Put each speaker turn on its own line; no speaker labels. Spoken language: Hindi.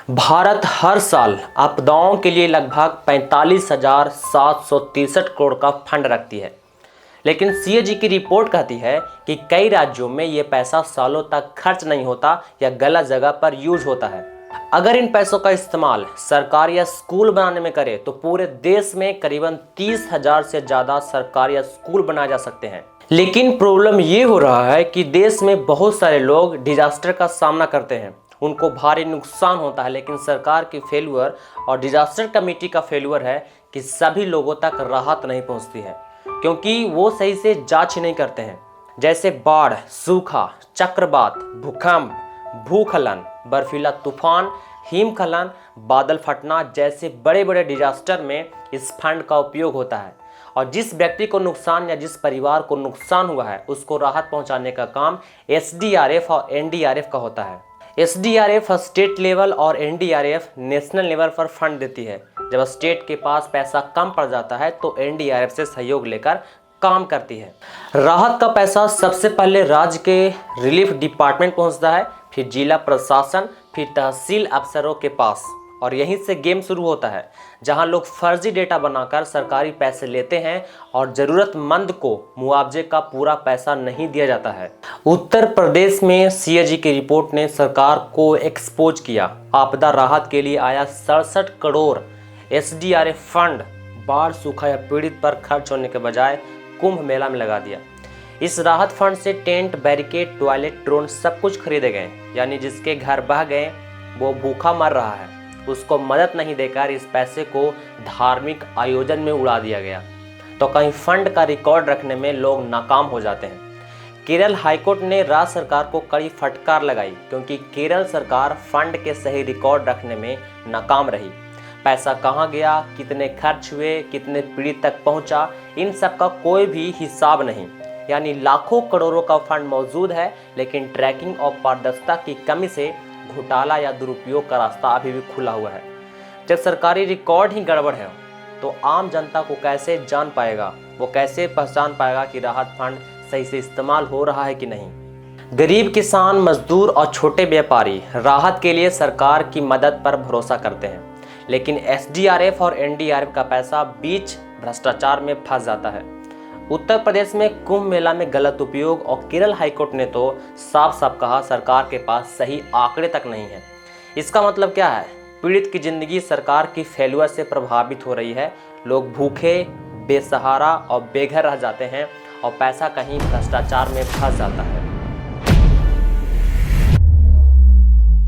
भारत हर साल आपदाओं के लिए लगभग 45,763 करोड़ का फंड रखती है। लेकिन सीएजी की रिपोर्ट कहती है कि कई राज्यों में ये पैसा सालों तक खर्च नहीं होता या गलत जगह पर यूज होता है। अगर इन पैसों का इस्तेमाल सरकार या स्कूल बनाने में करे तो पूरे देश में करीबन 30,000 से ज़्यादा सरकार या स्कूल बनाए जा सकते हैं। लेकिन प्रॉब्लम ये हो रहा है कि देश में बहुत सारे लोग डिजास्टर का सामना करते हैं, उनको भारी नुकसान होता है, लेकिन सरकार की फेल्यूर और डिजास्टर कमेटी का फेल्यूर है कि सभी लोगों तक राहत नहीं पहुंचती है, क्योंकि वो सही से जांच ही नहीं करते हैं। जैसे बाढ़, सूखा, चक्रवात, भूकंप, भूस्खलन, बर्फीला तूफान, हिमस्खलन, बादल फटना जैसे बड़े बड़े डिजास्टर में इस फंड का उपयोग होता है और जिस व्यक्ति को नुकसान या जिस परिवार को नुकसान हुआ है उसको राहत पहुंचाने का काम एसडीआरएफ और एनडीआरएफ का होता है। एसडीआरएफ स्टेट लेवल और एनडीआरएफ नेशनल लेवल पर फंड देती है। जब स्टेट के पास पैसा कम पड़ जाता है तो एनडीआरएफ से सहयोग लेकर काम करती है। राहत का पैसा सबसे पहले राज्य के रिलीफ डिपार्टमेंट पहुंचता है, फिर जिला प्रशासन, फिर तहसील अफसरों के पास, और यहीं से गेम शुरू होता है जहां लोग फर्जी डेटा बनाकर सरकारी पैसे लेते हैं और ज़रूरतमंद को मुआवजे का पूरा पैसा नहीं दिया जाता है। उत्तर प्रदेश में सीएजी की रिपोर्ट ने सरकार को एक्सपोज किया। आपदा राहत के लिए आया 67 करोड़ एसडीआरएफ फंड बाढ़, सूखा या पीड़ित पर खर्च होने के बजाय कुंभ मेला में लगा दिया। इस राहत फंड से टेंट, बैरिकेड, टॉयलेट, ड्रोन सब कुछ खरीदे गए, यानी जिसके घर बह गए वो भूखा मर रहा है, उसको मदद नहीं देकर इस पैसे को धार्मिक आयोजन में उड़ा दिया गया। तो कहीं फंड का रिकॉर्ड रखने में लोग नाकाम हो जाते हैं। केरल हाईकोर्ट ने राज्य सरकार को कड़ी फटकार लगाई, क्योंकि केरल सरकार फंड के सही रिकॉर्ड रखने में नाकाम रही। पैसा कहाँ गया, कितने खर्च हुए, कितने पीड़ित तक पहुंचा, इन सब का कोई भी हिसाब नहीं। यानी लाखों करोड़ों का फंड मौजूद है, लेकिन ट्रैकिंग और पारदर्शिता की कमी से घोटाला या दुरुपयोग का रास्ता अभी भी खुला हुआ है। जब सरकारी रिकॉर्ड ही गड़बड़ है तो आम जनता को कैसे जान पाएगा, वो कैसे पहचान पाएगा कि राहत फंड सही से इस्तेमाल हो रहा है कि नहीं। गरीब किसान, मजदूर और छोटे व्यापारी राहत के लिए सरकार की मदद पर भरोसा करते हैं, लेकिन एसडीआरएफ और एनडीआरएफ का पैसा बीच भ्रष्टाचार में फंस जाता है। उत्तर प्रदेश में कुंभ मेला में गलत उपयोग और केरल हाईकोर्ट ने तो साफ साफ कहा सरकार के पास सही आंकड़े तक नहीं है। इसका मतलब क्या है? पीड़ित की जिंदगी सरकार की फेल्यूर से प्रभावित हो रही है। लोग भूखे, बेसहारा और बेघर रह जाते हैं और पैसा कहीं भ्रष्टाचार में फंस जाता है।